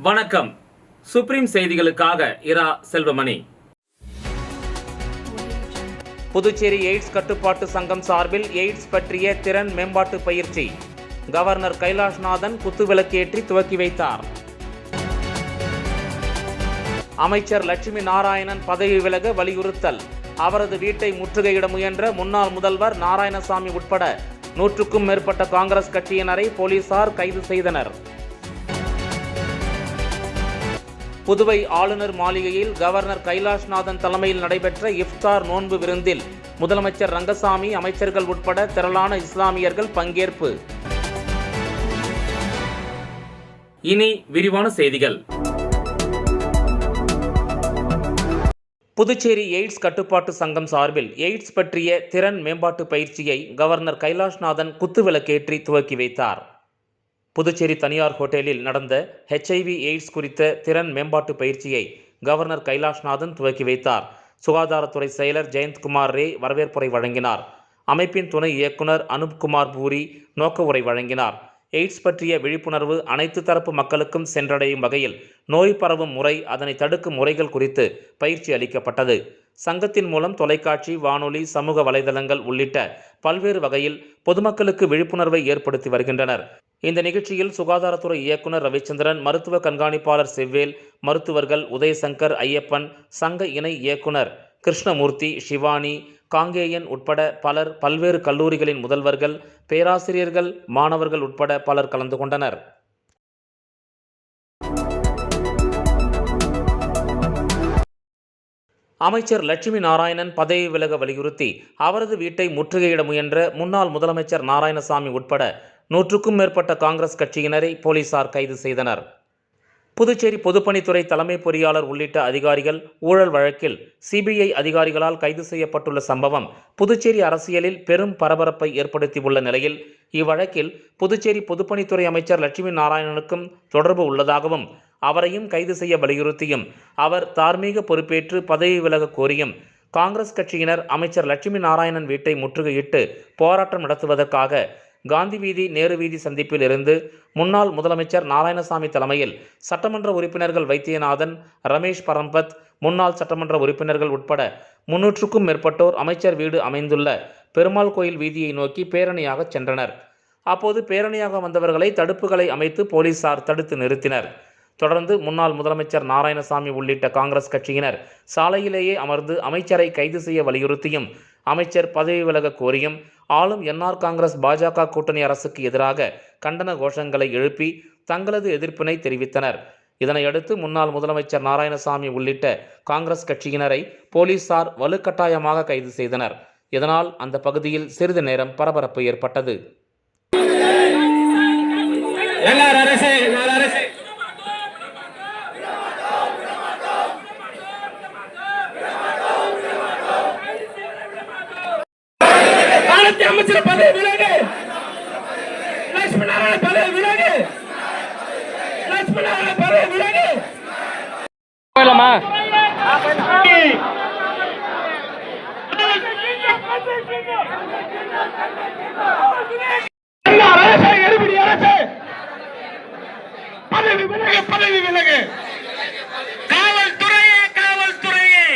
வணக்கம். சுப்ரீம் செய்திகளுக்காக இரா செல்வமணி. புதுச்சேரி எய்ட்ஸ் கட்டுப்பாட்டு சங்கம் சார்பில் எய்ட்ஸ் பற்றிய திறன் மேம்பாட்டு பயிற்சி கவர்னர் கைலாஷ்நாதன் குத்துவிளக்கேற்றி துவக்கி வைத்தார். அமைச்சர் லட்சுமி நாராயணன் பதவி விலக வலியுறுத்தல். அவரது வீட்டை முற்றுகையிட முயன்ற முன்னாள் முதல்வர் நாராயணசாமி உட்பட 100க்கும் மேற்பட்ட காங்கிரஸ் கட்சியினரை போலீசார் கைது செய்தனர். புதுவை ஆளுநர் மாளிகையில் கவர்னர் கைலாஷ்நாதன் தலைமையில் நடைபெற்ற இஃப்தார் நோன்பு விருந்தில் முதலமைச்சர் ரங்கசாமி, அமைச்சர்கள் உட்பட திரளான இஸ்லாமியர்கள் பங்கேற்பு. இனி விரிவான செய்திகள். புதுச்சேரி எய்ட்ஸ் கட்டுப்பாட்டு சங்கம் சார்பில் எய்ட்ஸ் பற்றிய திறன் மேம்பாட்டு பயிற்சியை கவர்னர் கைலாஷ்நாதன் குத்துவிளக்கேற்றி துவக்கி வைத்தார். புதுச்சேரி தனியார் ஹோட்டலில் நடந்த HIV எய்ட்ஸ் குறித்த திறன் மேம்பாட்டு பயிற்சியை கவர்னர் கைலாஷ்நாதன் துவக்கி வைத்தார். சுகாதாரத்துறை செயலர் ஜெயந்த்குமார் ரே வரவேற்புரை வழங்கினார். அமைப்பின் துணை இயக்குனர் அனுப்குமார் பூரி நோக்க உரை வழங்கினார். எய்ட்ஸ் பற்றிய விழிப்புணர்வு அனைத்து தரப்பு மக்களுக்கும் சென்றடையும் வகையில் நோய் பரவும் முறை, அதனை தடுக்கும் முறைகள் குறித்து பயிற்சி அளிக்கப்பட்டது. சங்கத்தின் மூலம் தொலைக்காட்சி, வானொலி, சமூக வலைதளங்கள் உள்ளிட்ட பல்வேறு வகையில் பொதுமக்களுக்கு விழிப்புணர்வை ஏற்படுத்தி வருகின்றனர். இந்த நிகழ்ச்சியில் சுகாதாரத்துறை இயக்குனர் ரவிச்சந்திரன், மருத்துவ கண்காணிப்பாளர் செவ்வேல், மருத்துவர்கள் உதயசங்கர், ஐயப்பன், சங்க இணை இயக்குனர் கிருஷ்ணமூர்த்தி, சிவானி, காங்கேயன் உட்பட பலர், பல்வேறு கல்லூரிகளின் முதல்வர்கள், பேராசிரியர்கள், மாணவர்கள் உட்பட பலர் கலந்து கொண்டனர். அமைச்சர் லட்சுமி நாராயணன் பதவி விலக வலியுறுத்தி அவரது வீட்டை முற்றுகையிட முயன்ற முன்னாள் முதலமைச்சர் நாராயணசாமி உட்பட 100க்கும் மேற்பட்ட காங்கிரஸ் கட்சியினரை போலீசார் கைது செய்தனர். புதுச்சேரி பொதுப்பணித்துறை தலைமை பொறியாளர் உள்ளிட்ட அதிகாரிகள் ஊழல் வழக்கில் CBI அதிகாரிகளால் கைது செய்யப்பட்டுள்ள சம்பவம் புதுச்சேரி அரசியலில் பெரும் பரபரப்பை ஏற்படுத்தியுள்ள நிலையில் இவ்வழக்கில் புதுச்சேரி பொதுப்பணித்துறை அமைச்சர் லட்சுமி நாராயணனுக்கும் தொடர்பு உள்ளதாகவும், அவரையும் கைது செய்ய வலியுறுத்தியும், அவர் தார்மீக பொறுப்பேற்று பதவி விலக கோரியும் காங்கிரஸ் கட்சியினர் அமைச்சர் லட்சுமி நாராயணன் வீட்டை முற்றுகையிட்டு போராட்டம் நடத்துவதற்காக காந்தி வீதி, நேரு வீதி சந்திப்பில் இருந்து முன்னாள் முதலமைச்சர் நாராயணசாமி தலைமையில் சட்டமன்ற உறுப்பினர்கள் வைத்தியநாதன், ரமேஷ் பரம்பத், முன்னாள் சட்டமன்ற உறுப்பினர்கள் உட்பட 300க்கும் மேற்பட்டோர் அமைச்சர் வீடு அமைந்துள்ள பெருமாள் கோயில் வீதியை நோக்கி பேரணியாக சென்றனர். அப்போது பேரணியாக வந்தவர்களை தடுப்புகளை அமைத்து போலீசார் தடுத்து நிறுத்தினர். தொடர்ந்து முன்னாள் முதலமைச்சர் நாராயணசாமி உள்ளிட்ட காங்கிரஸ் கட்சியினர் சாலையிலேயே அமர்ந்து அமைச்சரை கைது செய்ய வலியுறுத்தியும், அமைச்சர் பதவி விலக கோரியும், ஆளும் NR காங்கிரஸ் பாஜக கூட்டணி அரசுக்கு எதிராக கண்டன கோஷங்களை எழுப்பி தங்களது எதிர்ப்பினை தெரிவித்தனர். இதனையடுத்து முன்னாள் முதலமைச்சர் நாராயணசாமி உள்ளிட்ட காங்கிரஸ் கட்சியினரை போலீசார் வலுக்கட்டாயமாக கைது செய்தனர். இதனால் அந்த பகுதியில் சிறிது நேரம் பரபரப்பு ஏற்பட்டது. அமைச்சர் பதவி விலகு, லட்சுமி நாராயணன் பதவி விலகு, லட்சுமி நாராயணன் பதவி விலகு. போயிடலாமா? எடுபடி அரசு பதவி விலகு, பதவி விலகு. காவல்துறையே, காவல்துறையே.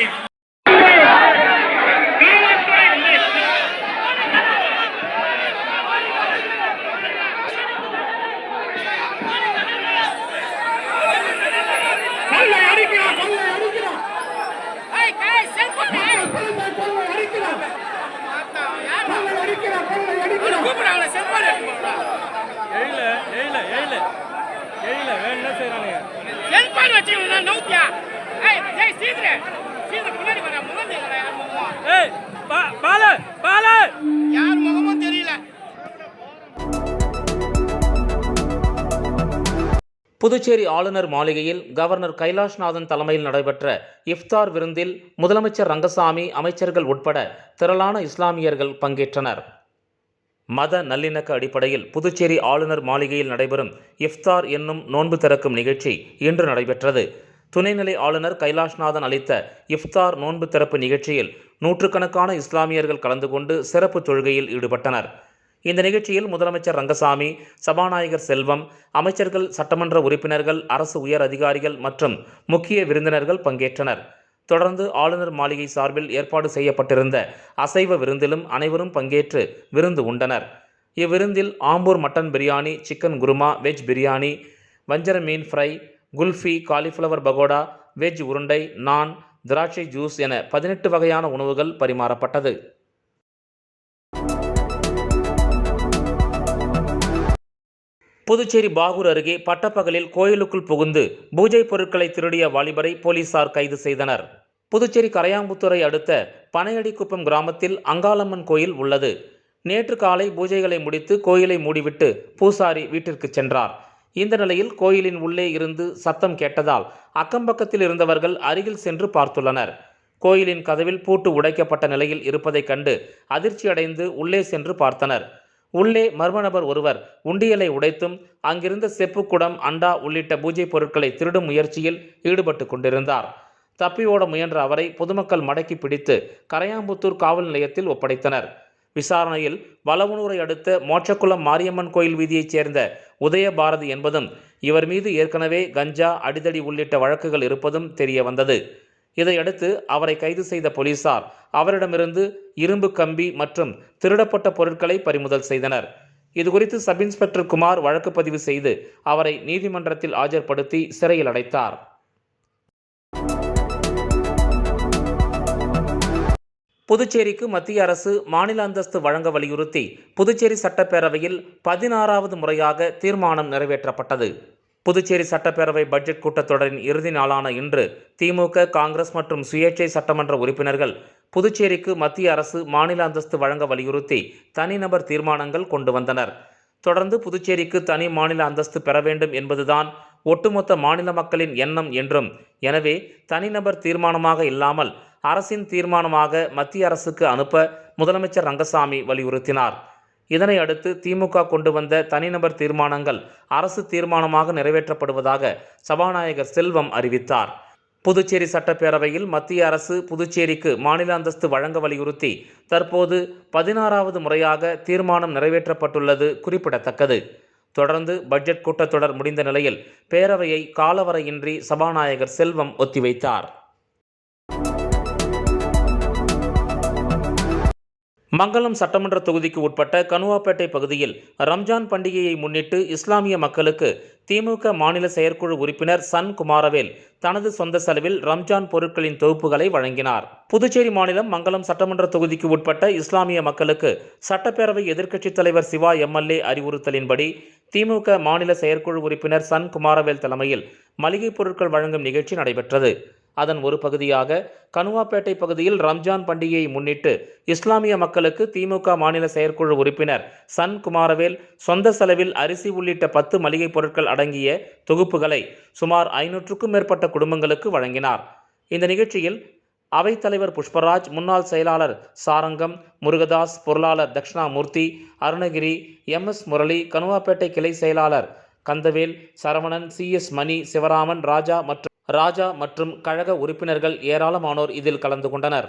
புதுச்சேரி ஆளுநர் மாளிகையில் கவர்னர் கைலாஷ்நாதன் தலைமையில் நடைபெற்ற இஃப்தார் விருந்தில் முதலமைச்சர் ரங்கசாமி, அமைச்சர்கள் உட்பட திரளான இஸ்லாமியர்கள் பங்கேற்றனர். மத நல்லிணக்க அடிப்படையில் புதுச்சேரி ஆளுநர் மாளிகையில் நடைபெறும் இஃப்தார் என்னும் நோன்பு திறக்கும் நிகழ்ச்சி இன்று நடைபெற்றது. துணைநிலை ஆளுநர் கைலாஷ்நாதன் அளித்த இஃப்தார் நோன்பு திறப்பு நிகழ்ச்சியில் நூற்றுக்கணக்கான இஸ்லாமியர்கள் கலந்து கொண்டு சிறப்பு தொழுகையில் ஈடுபட்டனர். இந்த நிகழ்ச்சியில் முதலமைச்சர் ரங்கசாமி, சபாநாயகர் செல்வம், அமைச்சர்கள், சட்டமன்ற உறுப்பினர்கள், அரசு உயர் அதிகாரிகள் மற்றும் முக்கிய விருந்தினர்கள் பங்கேற்றனர். தொடர்ந்து ஆளுநர் மாளிகை சார்பில் ஏற்பாடு செய்யப்பட்டிருந்த அசைவ விருந்திலும் அனைவரும் பங்கேற்று விருந்து உண்டனர். இவ்விருந்தில் Ambur mutton biryani, chicken kurma, veg biryani, வஞ்சர மீன் fry, kulfi, cauliflower pakoda, veg உருண்டை, நான், திராட்சை ஜூஸ் என 18 வகையான உணவுகள் பரிமாறப்பட்டது. புதுச்சேரி பாகூர் அருகே பட்டப்பகலில் கோயிலுக்குள் புகுந்து பூஜை பொருட்களை திருடிய வாலிபரை போலீசார் கைது செய்தனர். புதுச்சேரி கரையாம்புத்தூரை அடுத்த பனையடிக்குப்பம் கிராமத்தில் அங்காளம்மன் கோயில் உள்ளது. நேற்று காலை பூஜைகளை முடித்து கோயிலை மூடிவிட்டு பூசாரி வீட்டிற்கு சென்றார். இந்த நிலையில் கோயிலின் உள்ளே இருந்து சத்தம் கேட்டதால் அக்கம்பக்கத்தில் இருந்தவர்கள் அருகில் சென்று பார்த்துள்ளனர். கோயிலின் கதவில் பூட்டு உடைக்கப்பட்ட நிலையில் இருப்பதைக் கண்டு அதிர்ச்சியடைந்து உள்ளே சென்று பார்த்தனர். உள்ளே மர்ம நபர் ஒருவர் உண்டியலை உடைத்தும் அங்கிருந்த செப்பு குடம், அண்டா உள்ளிட்ட பூஜை பொருட்களை திருடும் முயற்சியில் ஈடுபட்டு கொண்டிருந்தார். தப்பி ஓட முயன்ற அவரை பொதுமக்கள் மடக்கி பிடித்து கரையாம்புத்தூர் காவல் நிலையத்தில் ஒப்படைத்தனர். விசாரணையில் வளவனூரை அடுத்த மோட்சக்குளம் மாரியம்மன் கோயில் வீதியைச் சேர்ந்த உதயபாரதி என்பதும் இவர் மீது ஏற்கனவே கஞ்சா, அடிதடி உள்ளிட்ட வழக்குகள் இருப்பதும் தெரிய வந்தது. இதையடுத்து அவரை கைது செய்த போலீசார் அவரிடமிருந்து இரும்பு கம்பி மற்றும் திருடப்பட்ட பொருட்களை பறிமுதல் செய்தனர். இதுகுறித்து சப் இன்ஸ்பெக்டர் குமார் வழக்கு பதிவு செய்து அவரை நீதிமன்றத்தில் ஆஜர்படுத்தி சிறையில் அடைத்தார். புதுச்சேரிக்கு மத்திய அரசு மாநில அந்தஸ்து வழங்க வலியுறுத்தி புதுச்சேரி சட்டப்பேரவையில் 16வது முறையாக தீர்மானம் நிறைவேற்றப்பட்டது. புதுச்சேரி சட்டப்பேரவை பட்ஜெட் கூட்டத்தொடரின் இறுதி நாளான இன்று திமுக, காங்கிரஸ் மற்றும் சுயேட்சை சட்டமன்ற உறுப்பினர்கள் புதுச்சேரிக்கு மத்திய அரசு மாநில அந்தஸ்து வழங்க வலியுறுத்தி தனிநபர் தீர்மானங்கள் கொண்டு வந்தனர். தொடர்ந்து புதுச்சேரிக்கு தனி மாநில அந்தஸ்து பெற வேண்டும் என்பதுதான் ஒட்டுமொத்த மாநில மக்களின் எண்ணம் என்றும், எனவே தனிநபர் தீர்மானமாக இல்லாமல் அரசின் தீர்மானமாக மத்திய அரசுக்கு அனுப்ப முதலமைச்சர் ரங்கசாமி வலியுறுத்தினார். இதனை அடுத்து திமுக கொண்டு வந்த தனிநபர் தீர்மானங்கள் அரசு தீர்மானமாக நிறைவேற்றப்படுவதாக சபாநாயகர் செல்வம் அறிவித்தார். புதுச்சேரி சட்டப்பேரவையில் மத்திய அரசு புதுச்சேரிக்கு மாநில அந்தஸ்து வழங்க வலியுறுத்தி தற்போது 16வது முறையாக தீர்மானம் நிறைவேற்றப்பட்டுள்ளது குறிப்பிடத்தக்கது. தொடர்ந்து பட்ஜெட் கூட்டத்தொடர் முடிந்த நிலையில் பேரவையை காலவரையின்றி சபாநாயகர் செல்வம் ஒத்திவைத்தார். மங்கலம் சட்டமன்ற தொகுதிக்கு உட்பட்ட கனுவாப்பேட்டை பகுதியில் ரம்ஜான் பண்டிகையை முன்னிட்டு இஸ்லாமிய மக்களுக்கு திமுக மாநில செயற்குழு உறுப்பினர் சன் குமாரவேல் தனது சொந்த செலவில் ரம்ஜான் பொருட்களின் தொகுப்புகளை வழங்கினார். புதுச்சேரி மாநிலம் மங்கலம் சட்டமன்ற தொகுதிக்கு உட்பட்ட இஸ்லாமிய மக்களுக்கு சட்டப்பேரவை எதிர்க்கட்சித் தலைவர் சிவா எம்எல்ஏ அறிவுறுத்தலின்படி திமுக மாநில செயற்குழு உறுப்பினர் சன் குமாரவேல் தலைமையில் மளிகைப் பொருட்கள் வழங்கும் நிகழ்ச்சி நடைபெற்றது. அதன் ஒரு பகுதியாக கனுவாப்பேட்டை பகுதியில் ரம்ஜான் பண்டிகையை முன்னிட்டு இஸ்லாமிய மக்களுக்கு திமுக மாநில செயற்குழு உறுப்பினர் சன் குமாரவேல் சொந்த செலவில் அரிசி உள்ளிட்ட 10 மளிகை பொருட்கள் அடங்கிய தொகுப்புகளை சுமார் 500க்கும் மேற்பட்ட குடும்பங்களுக்கு வழங்கினார். இந்த நிகழ்ச்சியில் அவைத்தலைவர் புஷ்பராஜ், முன்னாள் செயலாளர் சாரங்கம், முருகதாஸ், பொருளாளர் தட்சிணாமூர்த்தி, அருணகிரி, MS முரளி, கனுவாப்பேட்டை கிளை செயலாளர் கந்தவேல், சரவணன், CS மணி, சிவராமன், ராஜா மற்றும் கழக உறுப்பினர்கள் ஏராளமானோர் இதில் கலந்து கொண்டனர்.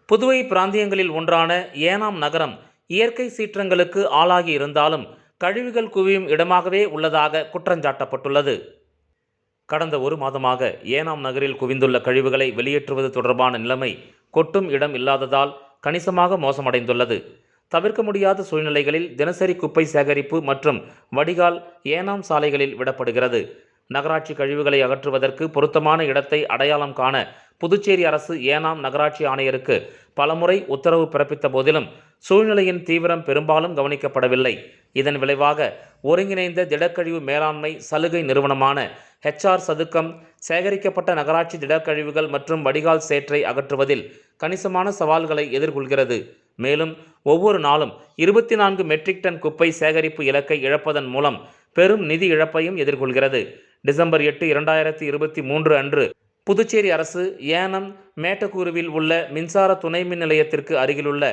புதுவை பிராந்தியங்களில் ஒன்றான ஏனாம் நகரம் இயற்கை சீற்றங்களுக்கு ஆளாகி இருந்தாலும் கழிவுகள் குவியும் இடமாகவே உள்ளதாக குற்றஞ்சாட்டப்பட்டுள்ளது. கடந்த ஒரு மாதமாக ஏனாம் நகரில் குவிந்துள்ள கழிவுகளை வெளியேற்றுவது தொடர்பான நிலைமை கொட்டும் இடம் இல்லாததால் கணிசமாக மோசமடைந்துள்ளது. தவிர்க்க முடியாத சூழ்நிலைகளில் தினசரி குப்பை சேகரிப்பு மற்றும் வடிகால் ஏனாம் சாலைகளில் விடப்படுகிறது. நகராட்சி கழிவுகளை அகற்றுவதற்கு பொருத்தமான இடத்தை அடையாளம் காண புதுச்சேரி அரசு ஏனாம் நகராட்சி ஆணையருக்கு பலமுறை உத்தரவு பிறப்பித்த போதிலும் சூழ்நிலையின் தீவிரம் பெரும்பாலும் கவனிக்கப்படவில்லை. இதன் விளைவாக ஒருங்கிணைந்த திடக்கழிவு மேலாண்மை சலுகை நிறுவனமான HR சதுக்கம் சேகரிக்கப்பட்ட நகராட்சி திடக்கழிவுகள் மற்றும் வடிகால் சேற்றை அகற்றுவதில் கணிசமான சவால்களை எதிர்கொள்கிறது. மேலும் ஒவ்வொரு நாளும் 24 மெட்ரிக் டன் குப்பை சேகரிப்பு இலக்கை இழப்பதன் மூலம் பெரும் நிதி இழப்பையும் எதிர்கொள்கிறது. டிசம்பர் 8, 2023 அன்று புதுச்சேரி அரசு ஏனம் மேட்டக்கூருவில் உள்ள மின்சார துணை மின் நிலையத்திற்கு அருகிலுள்ள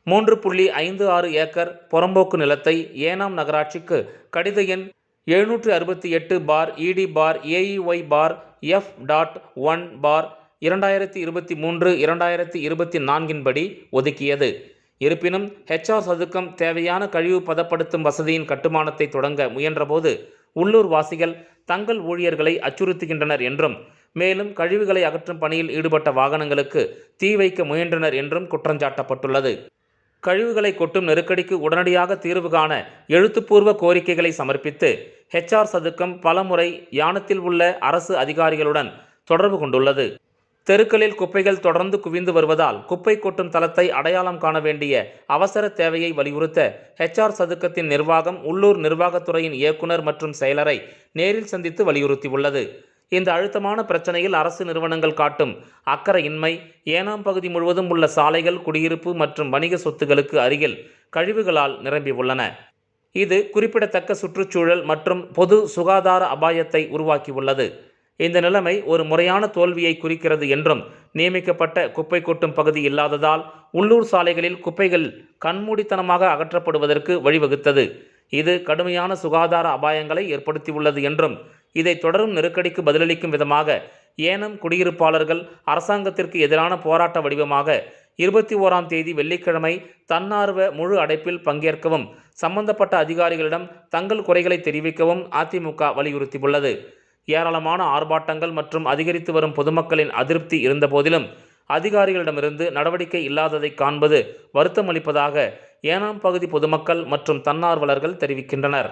3.56 ஏக்கர் புறம்போக்கு நிலத்தை ஏனாம் நகராட்சிக்கு கடித எண் 768/ED/AEY/F.1/ 2023-2024 படி ஒதுக்கியது. இருப்பினும் ஹெச்ஆர் சதுக்கம் தேவையான கழிவு பதப்படுத்தும் வசதியின் கட்டுமானத்தை தொடங்க முயன்றபோது உள்ளூர் வாசிகள் தங்கள் ஊழியர்களை அச்சுறுத்துகின்றனர் என்றும், மேலும் கழிவுகளை அகற்றும் பணியில் ஈடுபட்ட வாகனங்களுக்கு தீ வைக்க முயன்றனர் என்றும் குற்றஞ்சாட்டப்பட்டுள்ளது. கழிவுகளை கொட்டும் நெருக்கடிக்கு உடனடியாக தீர்வு காண எழுத்துப்பூர்வ கோரிக்கைகளை சமர்ப்பித்து ஹெச்ஆர் சதுக்கம் பலமுறை யானத்தில் உள்ள அரசு அதிகாரிகளுடன் தொடர்பு கொண்டுள்ளது. தெருக்களில் குப்பைகள் தொடர்ந்து குவிந்து வருவதால் குப்பை கொட்டும் தளத்தை அடையாளம் காண வேண்டிய அவசர தேவையை வலியுறுத்த ஹெச்ஆர் சதுக்கத்தின் நிர்வாகம் உள்ளூர் நிர்வாகத்துறையின் இயக்குனர் மற்றும் செயலரை நேரில் சந்தித்து வலியுறுத்தியுள்ளது. இந்த அழுத்தமான பிரச்சனையில் அரசு நிறுவனங்கள் காட்டும் அக்கறையின்மை, ஏனாம் பகுதி முழுவதும் உள்ள சாலைகள், குடியிருப்பு மற்றும் வணிக சொத்துகளுக்கு அருகில் கழிவுகளால் நிரம்பியுள்ளன. இது குறிப்பிடத்தக்க சுற்றுச்சூழல் மற்றும் பொது சுகாதார அபாயத்தை உருவாக்கியுள்ளது. இந்த நிலைமை ஒரு முறையான தோல்வியை குறிக்கிறது என்றும், நியமிக்கப்பட்ட குப்பை கொட்டும் பகுதி இல்லாததால் உள்ளூர் சாலைகளில் குப்பைகள் கண்மூடித்தனமாக அகற்றப்படுவதற்கு வழிவகுத்தது. இது கடுமையான சுகாதார அபாயங்களை ஏற்படுத்தியுள்ளது என்றும், இதை தொடரும் நெருக்கடிக்கு பதிலளிக்கும் விதமாக ஏனம் குடியிருப்பாளர்கள் அரசாங்கத்திற்கு எதிரான போராட்ட வடிவமாக 21ஆம் தேதி வெள்ளிக்கிழமை தன்னார்வ முழு அடைப்பில் பங்கேற்கவும், சம்பந்தப்பட்ட அதிகாரிகளிடம் தங்கள் குறைகளை தெரிவிக்கவும் அதிமுக வலியுறுத்தியுள்ளது. ஏராளமான ஆர்ப்பாட்டங்கள் மற்றும் அதிகரித்து வரும் பொதுமக்களின் அதிருப்தி இருந்தபோதிலும் அதிகாரிகளிடமிருந்து நடவடிக்கை இல்லாததை காண்பது வருத்தம் அளிப்பதாக ஏனாம் பகுதி பொதுமக்கள் மற்றும் தன்னார்வலர்கள் தெரிவிக்கின்றனர்.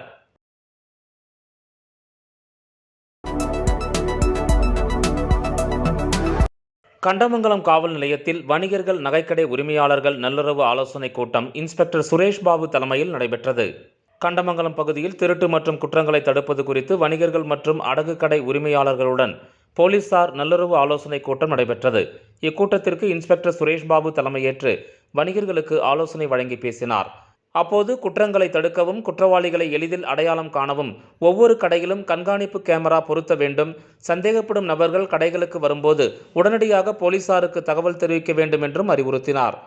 கண்டமங்கலம் காவல் நிலையத்தில் வணிகர்கள், நகைக்கடை உரிமையாளர்கள் நல்லுறவு ஆலோசனைக் கூட்டம் இன்ஸ்பெக்டர் சுரேஷ் பாபு தலைமையில் நடைபெற்றது. கண்டமங்கலம் பகுதியில் திருட்டு மற்றும் குற்றங்களை தடுப்பது குறித்து வணிகர்கள் மற்றும் அடகு கடை உரிமையாளர்களுடன் போலீசார் நல்லுறவு ஆலோசனைக் கூட்டம் நடைபெற்றது. இக்கூட்டத்திற்கு இன்ஸ்பெக்டர் சுரேஷ் பாபு தலைமையேற்று வணிகர்களுக்கு ஆலோசனை வழங்கி பேசினார். அப்போது குற்றங்களை தடுக்கவும், குற்றவாளிகளை எளிதில் அடையாளம் காணவும் ஒவ்வொரு கடையிலும் கண்காணிப்பு கேமரா பொருத்த வேண்டும். சந்தேகப்படும் நபர்கள் கடைகளுக்கு வரும்போது உடனடியாக போலீசாருக்கு தகவல் தெரிவிக்க வேண்டும் என்றும் அறிவுறுத்தினார்.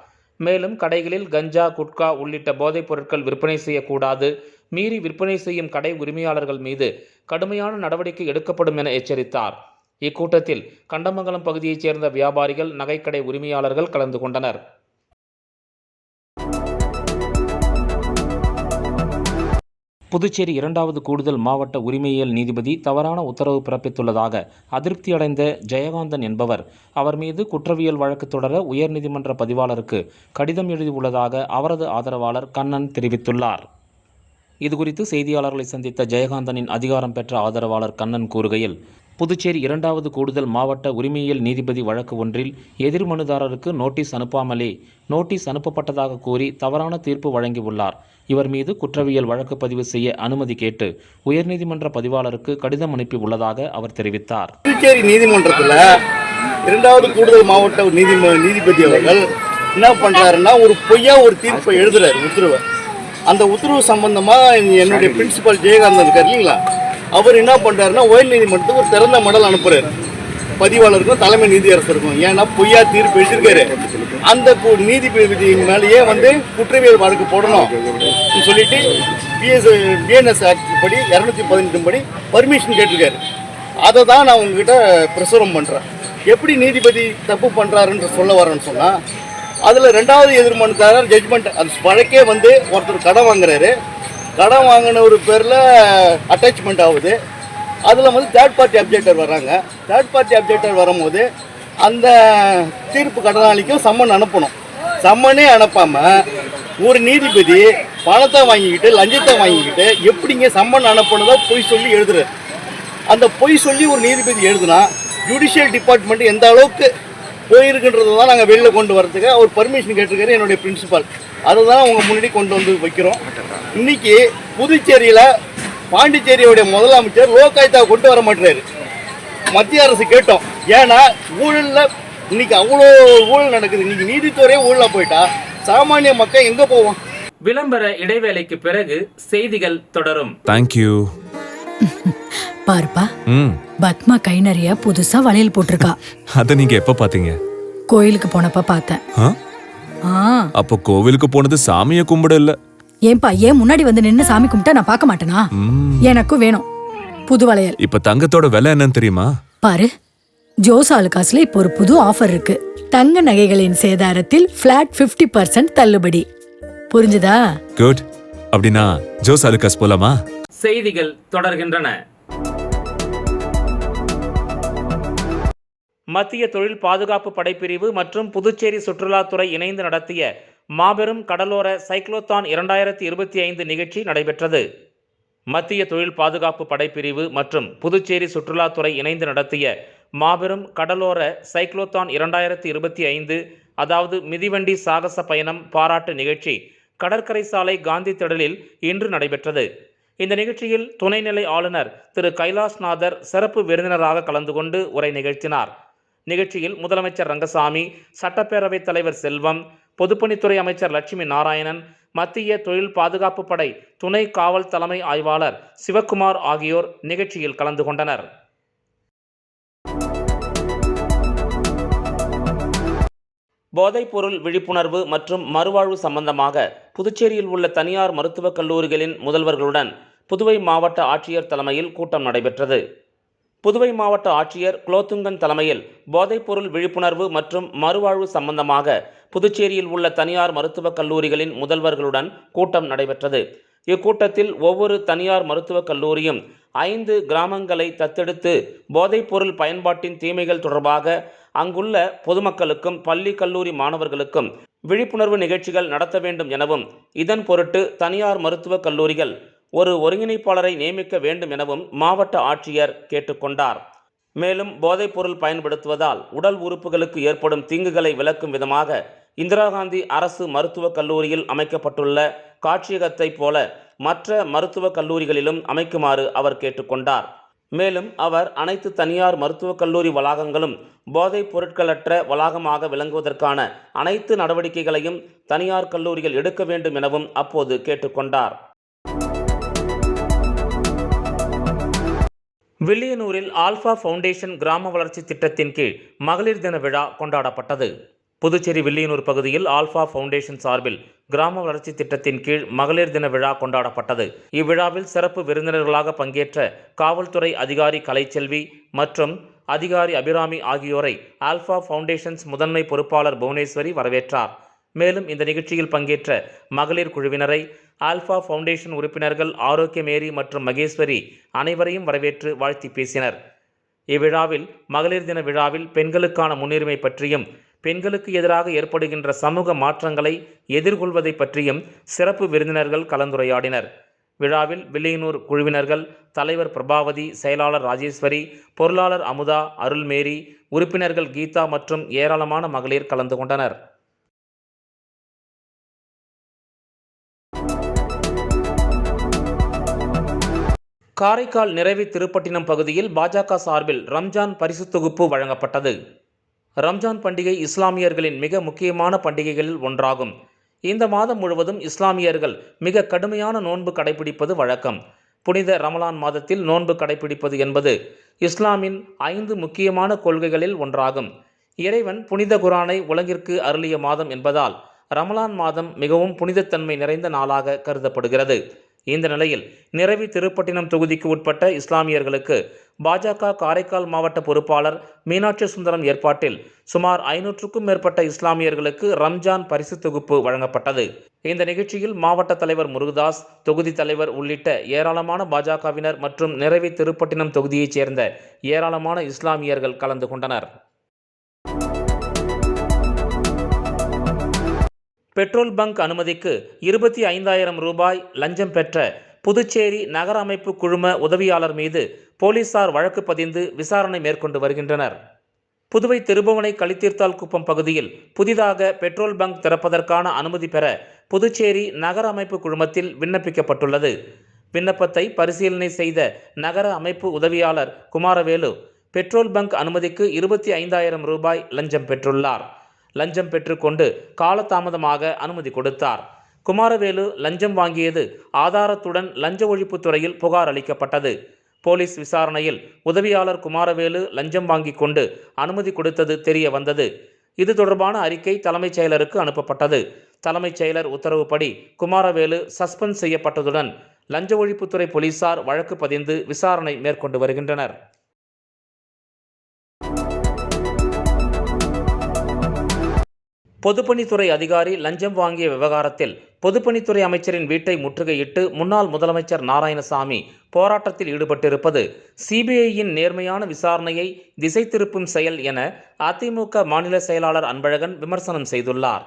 மேலும் கடைகளில் கஞ்சா, குட்கா உள்ளிட்ட போதைப் பொருட்கள் விற்பனை செய்யக்கூடாது. மீறி விற்பனை செய்யும் கடை உரிமையாளர்கள் மீது கடுமையான நடவடிக்கை எடுக்கப்படும் என எச்சரித்தார். இக்கூட்டத்தில் கண்டமங்கலம் பகுதியைச் சேர்ந்த வியாபாரிகள், நகைக்கடை உரிமையாளர்கள் கலந்து கொண்டனர். புதுச்சேரி 2வது கூடுதல் மாவட்ட உரிமையியல் நீதிபதி தவறான உத்தரவு பிறப்பித்துள்ளதாக அதிருப்தியடைந்த ஜெயகாந்தன் என்பவர் அவர் மீது குற்றவியல் வழக்கு தொடர உயர்நீதிமன்ற பதிவாளருக்கு கடிதம் எழுதியுள்ளதாக அவரது ஆதரவாளர் கண்ணன் தெரிவித்துள்ளார். இதுகுறித்து செய்தியாளர்களை சந்தித்த ஜெயகாந்தனின் அதிகாரம் பெற்ற ஆதரவாளர் கண்ணன் கூறுகையில், புதுச்சேரி 2வது கூடுதல் மாவட்ட உரிமையியல் நீதிபதி வழக்கு ஒன்றில் எதிர் மனுதாரருக்கு நோட்டீஸ் அனுப்பாமலே நோட்டீஸ் அனுப்பப்பட்டதாக கூறி தவறான தீர்ப்பு வழங்கியுள்ளார். இவர் மீது குற்றவியல் வழக்கு பதிவு செய்ய அனுமதி கேட்டு உயர்நீதிமன்ற பதிவாளருக்கு கடிதம் அனுப்பி உள்ளதாக அவர் தெரிவித்தார். புதுச்சேரி நீதிமன்றத்தில் 2வது கூடுதல் மாவட்ட நீதிபதி அவர்கள் என்ன பண்றாருன்னா, ஒரு பொய்யா ஒரு தீர்ப்பை எழுதுறாரு, உத்தரவு. அந்த உத்தரவு சம்பந்தமா என்னுடைய பிரின்சிபல் ஜெயகாந்தன் இருக்கார் இல்லைங்களா, அவர் என்ன பண்றாருன்னா உயர்நீதிமன்றத்துக்கு ஒரு திறந்த மடல் அனுப்புறாரு, பதிவாளருக்கும் தலைமை நீதியரசருக்கும். ஏன்னா பொய்யா தீர்ப்பு எழுதியிருக்காரு. அந்த நீதிபதி மேலேயே குற்றவியல் வழக்கு போடணும் சொல்லிட்டு பிஎன்எஸ் ஆக்ட் படி 218 படி பர்மிஷன் கேட்டிருக்காரு. அதை தான் நான் உங்ககிட்ட பிரசுரம் பண்ணுறேன். எப்படி நீதிபதி தப்பு பண்ணுறாருன்ற சொல்ல வரேன்னு சொன்னால், அதில் 2வது எதிர்மனுதாரர் ஜட்ஜ்மெண்ட் அந்த வழக்கே ஒருத்தர் கடன் வாங்குறாரு. கடன் வாங்கின ஒரு பேரில் அட்டாச்மெண்ட் ஆகுது. அதில் தேர்ட் பார்ட்டி அப்ஜெக்டர் வர்றாங்க. தேர்ட் பார்ட்டி அப்ஜெக்டர் வரும்போது அந்த தீர்ப்பு கடனாளிக்கும் சம்மன் அனுப்பணும். சம்மனே அனுப்பாமல் ஒரு நீதிபதி பணத்தை வாங்கிக்கிட்டு, லஞ்சத்தை வாங்கிக்கிட்டு எப்படிங்க சம்மன் அனுப்பினதோ பொய் சொல்லி எழுதுறாரு. அந்த பொய் சொல்லி ஒரு நீதிபதி எழுதுனா ஜுடிஷியல் டிபார்ட்மெண்ட் எந்த அளவுக்கு போயிருக்குன்றது தான் நாங்கள் வெளியில் கொண்டு வரதுக்கு அவர் பர்மிஷன் கேட்டிருக்காரு என்னுடைய பிரின்சிபால். அதை தான் அவங்க முன்னாடி கொண்டு வைக்கிறோம். இன்றைக்கி புதுச்சேரியில் பாண்டிச்சேரியோடைய முதலமைச்சர் லோகாயுக்தா கொண்டு வர மாட்டாரு. மத்திய அரசு கேட்டோம். ஏன்னா ஊழலில் இன்னைக்கு அவ்வளோ ஊழல் நடக்குது. இன்னைக்கு நீதித்துறையே ஊழலாக போயிட்டா சாமானிய மக்கள் எங்கே போவோம்? விளம்பர இடைவேளைக்கு பிறகு செய்திகள் தொடரும். தேங்க்யூ. பாருப்பா, பத்மா கை நிறைய புதுசா வளையல் போட்டிருக்கா. அத நீங்க எப்ப பாத்தீங்க? கோயிலுக்கு போனப்ப பார்த்தேன். அப்போ கோவிலுக்கு போனது சாமிய கும்பிட இல்ல. ஏன்பா, ஏன் முன்னாடி நின்னு சாமி கும்பிட்டா நான் பார்க்க மாட்டேனா? எனக்கும் வேணும் புது வளையல். இப்ப தங்கத்தோட விலை என்னன்னு தெரியுமா? பாரு, ஜோஸ் ஆலுகாஸ்ல இப்போ ஒரு புது ஆஃபர் இருக்கு. தங்க நகைகளின் சேதாரத்தில் பிளாட் 50% தள்ளுபடி. புரிஞ்சுதா? குட். அப்படின்னா ஜோஸ் ஆலுகாஸ் போலாமா? செய்திகள் தொடர்கின்றன. மத்திய தொழில் பாதுகாப்பு படைப்பிரிவு மற்றும் புதுச்சேரி சுற்றுலாத்துறை இணைந்து நடத்திய மாபெரும் கடலோர சைக்ளோத்தான் 2025 நிகழ்ச்சி நடைபெற்றது. மத்திய தொழில் பாதுகாப்பு படைப்பிரிவு மற்றும் புதுச்சேரி சுற்றுலாத்துறை இணைந்து நடத்திய மாபெரும் கடலோர சைக்ளோத்தான் 2025, அதாவது மிதிவண்டி சாகச பயணம் பாராட்டு நிகழ்ச்சி கடற்கரை சாலை காந்தி திடலில் இன்று நடைபெற்றது. இந்த நிகழ்ச்சியில் துணைநிலை ஆளுநர் திரு கைலாஷ்நாதர் சிறப்பு விருந்தினராக கலந்து கொண்டு உரை நிகழ்த்தினார். நிகழ்ச்சியில் முதலமைச்சர் ரங்கசாமி, சட்டப்பேரவைத் தலைவர் செல்வம், பொதுப்பணித்துறை அமைச்சர் லட்சுமி நாராயணன், மத்திய தொழில் பாதுகாப்பு படை துணை காவல் தலைமை ஆய்வாளர் சிவக்குமார் ஆகியோர் நிகழ்ச்சியில் கலந்து கொண்டனர். போதைப்பொருள் விழிப்புணர்வு மற்றும் மறுவாழ்வு சம்பந்தமாக புதுச்சேரியில் உள்ள தனியார் மருத்துவக் கல்லூரிகளின் முதல்வர்களுடன் புதுவை மாவட்ட ஆட்சியர் தலைமையில் கூட்டம் நடைபெற்றது. புதுவை மாவட்ட ஆட்சியர் குலோத்துங்கன் தலைமையில் போதைப்பொருள் விழிப்புணர்வு மற்றும் மறுவாழ்வு சம்பந்தமாக புதுச்சேரியில் உள்ள தனியார் மருத்துவக் கல்லூரிகளின் முதல்வர்களுடன் கூட்டம் நடைபெற்றது. இக்கூட்டத்தில் ஒவ்வொரு தனியார் மருத்துவக் கல்லூரியும் 5 கிராமங்களை தத்தெடுத்து போதைப்பொருள் பயன்பாட்டின் தீமைகள் தொடர்பாக அங்குள்ள பொதுமக்களுக்கும் பள்ளி கல்லூரி மாணவர்களுக்கும் விழிப்புணர்வு நிகழ்ச்சிகள் நடத்த வேண்டும் எனவும், இதன் பொருட்டு தனியார் மருத்துவக் கல்லூரிகள் ஒரு ஒருங்கிணைப்பாளரை நியமிக்க வேண்டும் எனவும் மாவட்ட ஆட்சியர் கேட்டுக்கொண்டார். மேலும் போதைப்பொருள் பயன்படுத்துவதால் உடல் உறுப்புகளுக்கு ஏற்படும் தீங்குகளை விளக்கும் விதமாக இந்திரா காந்தி அரசு மருத்துவக் கல்லூரியில் அமைக்கப்பட்டுள்ள காட்சியகத்தை போல மற்ற மருத்துவக் கல்லூரிகளிலும் அமைக்குமாறு அவர் கேட்டுக்கொண்டார். மேலும் அவர் அனைத்து தனியார் மருத்துவக் கல்லூரி வளாகங்களும் போதைப் பொருட்களற்ற வளாகமாக விளங்குவதற்கான அனைத்து நடவடிக்கைகளையும் தனியார் கல்லூரிகள் எடுக்க வேண்டும் எனவும் அப்போது கேட்டுக்கொண்டார். வில்லியனூரில் ஆல்ஃபா ஃபவுண்டேஷன் கிராம வளர்ச்சி திட்டத்தின் கீழ் மகளிர் தின விழா கொண்டாடப்பட்டது. புதுச்சேரி வில்லியனூர் பகுதியில் ஆல்ஃபா ஃபவுண்டேஷன் சார்பில் கிராம வளர்ச்சி திட்டத்தின் கீழ் மகளிர் தின விழா கொண்டாடப்பட்டது. இவ்விழாவில் சிறப்பு விருந்தினர்களாக பங்கேற்ற காவல்துறை அதிகாரி கலைச்செல்வி மற்றும் அதிகாரி அபிராமி ஆகியோரை ஆல்ஃபா ஃபவுண்டேஷன்ஸ் முதன்மை பொறுப்பாளர் புவனேஸ்வரி வரவேற்றார். மேலும் இந்த நிகழ்ச்சியில் பங்கேற்ற மகளிர் குழுவினரை ஆல்ஃபா ஃபவுண்டேஷன் உறுப்பினர்கள் ஆரோக்கிய மேரி மற்றும் மகேஸ்வரி அனைவரையும் வரவேற்று வாழ்த்தி பேசினர். இவ்விழாவில் மகளிர் தின விழாவில் பெண்களுக்கான முன்னுரிமை பற்றியும் பெண்களுக்கு எதிராக ஏற்படுகின்ற சமூக மாற்றங்களை எதிர்கொள்வதை பற்றியும் சிறப்பு விருந்தினர்கள் கலந்துரையாடினர். விழாவில் வில்லியனூர் குழுவினர்கள் தலைவர் பிரபாவதி, செயலாளர் ராஜேஸ்வரி, பொருளாளர் அமுதா, அருள்மேரி, உறுப்பினர்கள் கீதா மற்றும் ஏராளமான மகளிர் கலந்து கொண்டனர். காரைக்கால் நிறைவி திருப்பட்டினம் பகுதியில் பாஜக சார்பில் ரம்ஜான் பரிசு தொகுப்பு வழங்கப்பட்டது. ரம்ஜான் பண்டிகை இஸ்லாமியர்களின் மிக முக்கியமான பண்டிகைகளில் ஒன்றாகும். இந்த மாதம் முழுவதும் இஸ்லாமியர்கள் மிக கடுமையான நோன்பு கடைபிடிப்பது வழக்கம். புனித ரமலான் மாதத்தில் நோன்பு கடைபிடிப்பது என்பது இஸ்லாமின் 5 முக்கியமான கொள்கைகளில் ஒன்றாகும். இறைவன் புனித குரானை உலகிற்கு அருளிய மாதம் என்பதால் ரமலான் மாதம் மிகவும் புனிதத்தன்மை நிறைந்த நாளாக கருதப்படுகிறது. இந்த நிலையில் நிறைவி திருப்பட்டினம் தொகுதிக்கு உட்பட்ட இஸ்லாமியர்களுக்கு பாஜக காரைக்கால் மாவட்ட பொறுப்பாளர் மீனாட்சி சுந்தரம் ஏற்பாட்டில் சுமார் 500க்கும் மேற்பட்ட இஸ்லாமியர்களுக்கு ரம்ஜான் பரிசு தொகுப்பு வழங்கப்பட்டது. இந்த நிகழ்ச்சியில் மாவட்ட தலைவர் முருகதாஸ், தொகுதி தலைவர் உள்ளிட்ட ஏராளமான பாஜகவினர் மற்றும் நிறைவி திருப்பட்டினம் தொகுதியைச் சேர்ந்த ஏராளமான இஸ்லாமியர்கள் கலந்து கொண்டனர். பெட்ரோல் பங்க் அனுமதிக்கு 25,000 ரூபாய் லஞ்சம் பெற்ற புதுச்சேரி நகர அமைப்பு குழும உதவியாளர் மீது போலீசார் வழக்கு பதிந்து விசாரணை மேற்கொண்டு வருகின்றனர். புதுவை திருபுவனை களித்தீர்த்தால் குப்பம் பகுதியில் புதிதாக பெட்ரோல் பங்க் திறப்பதற்கான அனுமதி பெற புதுச்சேரி நகர அமைப்பு குழுமத்தில் விண்ணப்பிக்கப்பட்டுள்ளது. விண்ணப்பத்தை பரிசீலனை செய்த நகர அமைப்பு உதவியாளர் குமாரவேலு பெட்ரோல் பங்க் அனுமதிக்கு 25,000 ரூபாய் லஞ்சம் பெற்றுள்ளார். லஞ்சம் பெற்றுக்கொண்டு காலதாமதமாக அனுமதி கொடுத்தார். குமாரவேலு லஞ்சம் வாங்கியது ஆதாரத்துடன் லஞ்ச ஒழிப்புத்துறையில் புகார் அளிக்கப்பட்டது. போலீஸ் விசாரணையில் உதவியாளர் குமாரவேலு லஞ்சம் வாங்கி கொண்டு அனுமதி கொடுத்தது தெரிய வந்தது. இது தொடர்பான அறிக்கை தலைமைச் செயலருக்கு அனுப்பப்பட்டது. தலைமைச் செயலர் உத்தரவுப்படி குமாரவேலு சஸ்பெண்ட் செய்யப்பட்டதுடன் லஞ்ச ஒழிப்புத்துறை போலீசார் வழக்கு பதிந்து விசாரணை மேற்கொண்டு வருகின்றனர். பொதுப்பணித்துறை அதிகாரி லஞ்சம் வாங்கிய விவகாரத்தில் பொதுப்பணித்துறை அமைச்சரின் வீட்டை முற்றுகையிட்டு முன்னாள் முதலமைச்சர் நாராயணசாமி போராட்டத்தில் ஈடுபட்டிருப்பது சிபிஐயின் நேர்மையான விசாரணையை திசை திருப்பும் செயல் என அதிமுக மாநில செயலாளர் அன்பழகன் விமர்சனம் செய்துள்ளார்.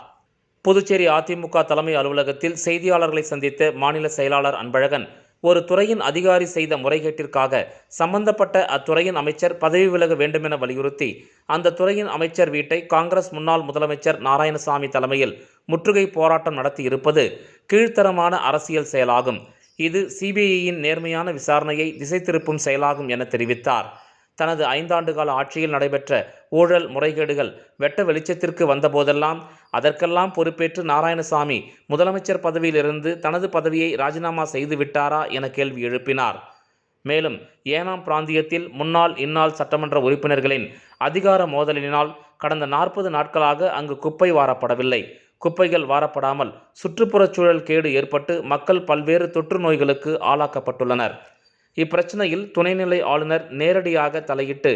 புதுச்சேரி அதிமுக தலைமை அலுவலகத்தில் செய்தியாளர்களை சந்தித்த மாநில செயலாளர் அன்பழகன், ஒரு துறையின் அதிகாரி செய்த முறைகேட்டிற்காக சம்பந்தப்பட்ட அத்துறையின் அமைச்சர் பதவி விலக வேண்டுமென வலியுறுத்தி அந்த துறையின் அமைச்சர் வீட்டை காங்கிரஸ் முன்னாள் முதலமைச்சர் நாராயணசாமி தலைமையில் முற்றுகை போராட்டம் நடத்தி இருப்பது கீழ்த்தரமான அரசியல் செயலாகும். இது சிபிஐயின் நேர்மையான விசாரணையை திசை திருப்பும் செயலாகும் என தெரிவித்தார். தனது 5 ஆண்டுகால ஆட்சியில் நடைபெற்ற ஊழல் முறைகேடுகள் வெட்ட வெளிச்சத்திற்கு வந்தபோதெல்லாம் அதற்கெல்லாம் பொறுப்பேற்று நாராயணசாமி முதலமைச்சர் பதவியிலிருந்து தனது பதவியை ராஜினாமா செய்து விட்டாரா என கேள்வி எழுப்பினார். மேலும் ஏனாம் பிராந்தியத்தில் முன்னாள் இந்நாள் சட்டமன்ற உறுப்பினர்களின் அதிகார மோதலினால் கடந்த 40 நாட்களாக அங்கு குப்பை வாரப்படவில்லை. குப்பைகள் வாரப்படாமல் சுற்றுப்புறச் சூழல் கேடு ஏற்பட்டு மக்கள் பல்வேறு தொற்று நோய்களுக்கு ஆளாக்கப்பட்டுள்ளனர். இப்பிரச்சனையில் துணைநிலை ஆளுநர் நேரடியாக தலையிட்டு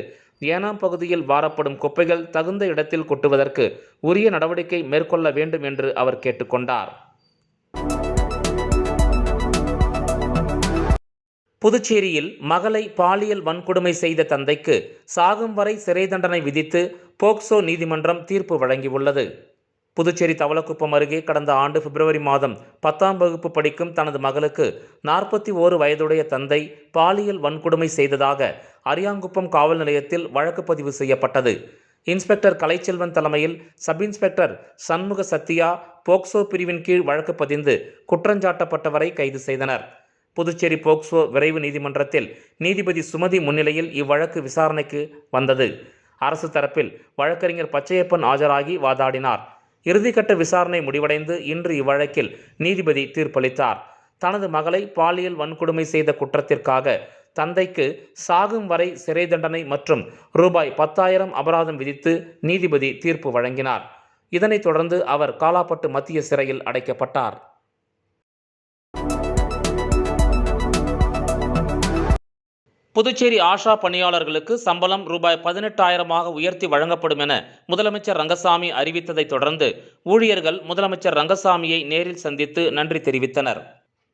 ஏனாம் பகுதியில் வாரப்படும் குப்பைகள் தகுந்த இடத்தில் கொட்டுவதற்கு உரிய நடவடிக்கை மேற்கொள்ள வேண்டும் என்று அவர் கேட்டுக்கொண்டார். புதுச்சேரியில் மகளை பாலியல் வன்கொடுமை செய்த தந்தைக்கு சாகும் வரை சிறை தண்டனை விதித்து போக்சோ நீதிமன்றம் தீர்ப்பு வழங்கியுள்ளது. புதுச்சேரி தவளக்குப்பம் அருகே கடந்த ஆண்டு பிப்ரவரி மாதம் 10ஆம் வகுப்பு படிக்கும் தனது மகளுக்கு 41 வயதுடைய தந்தை பாலியல் வன்கொடுமை செய்ததாக அரியாங்குப்பம் காவல் நிலையத்தில் வழக்கு பதிவு செய்யப்பட்டது. இன்ஸ்பெக்டர் கலைச்செல்வன் தலைமையில் sub inspector Shanmuga Sathya POCSO பிரிவின் கீழ் வழக்கு பதிந்து குற்றஞ்சாட்டப்பட்டவரை கைது செய்தனர். புதுச்சேரி போக்சோ விரைவு நீதிமன்றத்தில் நீதிபதி சுமதி முன்னிலையில் இவ்வழக்கு விசாரணைக்கு வந்தது. அரசு தரப்பில் வழக்கறிஞர் பச்சையப்பன் ஆஜராகி வாதாடினார். இறுதிக்கட்ட விசாரணை முடிவடைந்து இன்று இவ்வழக்கில் நீதிபதி தீர்ப்பளித்தார். தனது மகளை பாலியல் வன்கொடுமை செய்த குற்றத்திற்காக தந்தைக்கு சாகும் வரை சிறை தண்டனை மற்றும் ரூபாய் 10,000 அபராதம் விதித்து நீதிபதி தீர்ப்பு வழங்கினார். இதனைத் தொடர்ந்து அவர் காலாப்பட்டு மத்திய சிறையில் அடைக்கப்பட்டார். புதுச்சேரி ஆஷா பணியாளர்களுக்கு சம்பளம் ரூபாய் 18,000 உயர்த்தி வழங்கப்படும் என முதலமைச்சர் ரங்கசாமி அறிவித்ததை தொடர்ந்து ஊழியர்கள் முதலமைச்சர் ரங்கசாமியை நேரில் சந்தித்து நன்றி தெரிவித்தனர்.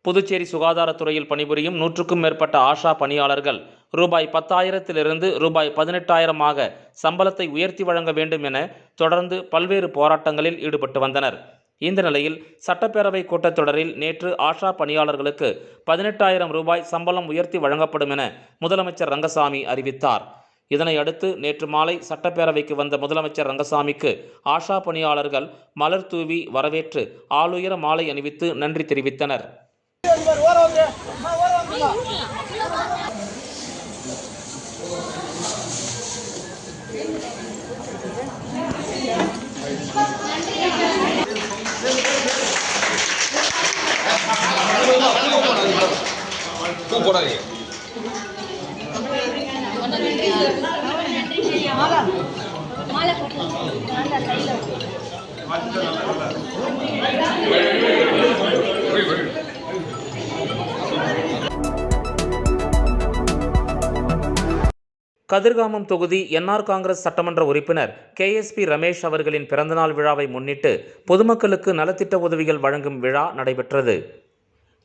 புதுச்சேரி சுகாதாரத்துறையில் பணிபுரியும் 100க்கும் மேற்பட்ட ஆஷா பணியாளர்கள் ரூபாய் 10,000 ரூபாய் 18,000 சம்பளத்தை உயர்த்தி வழங்க வேண்டும் என தொடர்ந்து பல்வேறு போராட்டங்களில் ஈடுபட்டு வந்தனர். இந்த நிலையில் சட்டப்பேரவை கூட்டத்தொடரில் நேற்று ஆஷா பணியாளர்களுக்கு 18,000 ரூபாய் சம்பளம் உயர்த்தி வழங்கப்படும் என முதலமைச்சர் ரங்கசாமி அறிவித்தார். இதனை அடுத்து நேற்று மாலை சட்டப்பேரவைக்கு வந்த முதலமைச்சர் ரங்கசாமிக்கு ஆஷா பணியாளர்கள் மலர் தூவி வரவேற்று ஆளுயர மாலை அணிவித்து நன்றி தெரிவித்தனர். கதிர்காமம் தொகுதி என்ஆர் காங்கிரஸ் சட்டமன்ற உறுப்பினர் KSP ரமேஷ் அவர்களின் பிறந்தநாள் விழாவை முன்னிட்டு பொதுமக்களுக்கு நலத்திட்ட உதவிகள் வழங்கும் விழா நடைபெற்றது.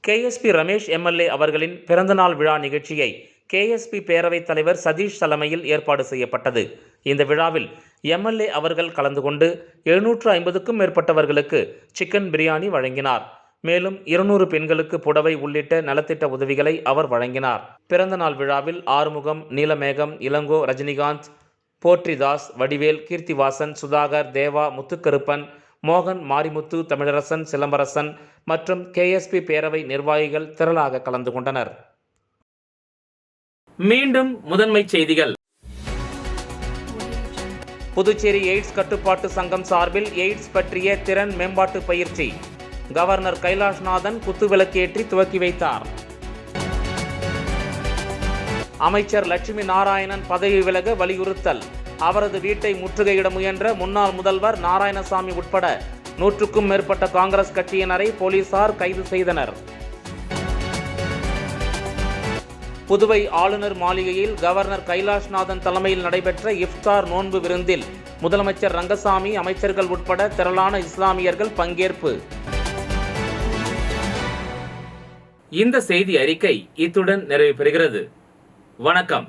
KSP ரமேஷ் MLA அவர்களின் பிறந்தநாள் விழா நிகழ்ச்சியை KSP பேரவைத் தலைவர் சதீஷ் தலைமையில் ஏற்பாடு செய்யப்பட்டது. இந்த விழாவில் MLA அவர்கள் கலந்து கொண்டு 750க்கும் மேற்பட்டவர்களுக்கு சிக்கன் பிரியாணி வழங்கினார். மேலும் 200 பெண்களுக்கு புடவை உள்ளிட்ட நலத்திட்ட உதவிகளை அவர் வழங்கினார். பிறந்தநாள் விழாவில் ஆறுமுகம், நீலமேகம், இளங்கோ, ரஜினிகாந்த், போற்றிதாஸ், வடிவேல், கீர்த்திவாசன், சுதாகர், தேவா, முத்துக்கருப்பன், மோகன், மாரிமுத்து, தமிழரசன், சிலம்பரசன் மற்றும் KSP பேரவை நிர்வாகிகள் திரளாக கலந்து கொண்டனர். மீண்டும் முதன்மை செய்திகள். புதுச்சேரி எய்ட்ஸ் கட்டுப்பாட்டு சங்கம் சார்பில் எய்ட்ஸ் பற்றிய திறன் மேம்பாட்டு பயிற்சி கவர்னர் கைலாஷ்நாதன் குத்துவிளக்கேற்றி துவக்கி வைத்தார். அமைச்சர் லட்சுமி நாராயணன் பதவி விலக வலியுறுத்தல். அவரது வீட்டை முற்றுகையிட முயன்ற முன்னாள் முதல்வர் நாராயணசாமி உட்பட 100க்கும் மேற்பட்ட காங்கிரஸ் கட்சியினரை போலீசார் கைது செய்தனர். புதுவை ஆளுநர் மாளிகையில் கவர்னர் கைலாஷ்நாதன் தலைமையில் நடைபெற்ற இஃப்தார் நோன்பு விருந்தில் முதலமைச்சர் ரங்கசாமி, அமைச்சர்கள் உட்பட திரளான இஸ்லாமியர்கள் பங்கேற்பு. இந்த செய்தி அறிக்கை இத்துடன் நிறைவு பெறுகிறது. வணக்கம்.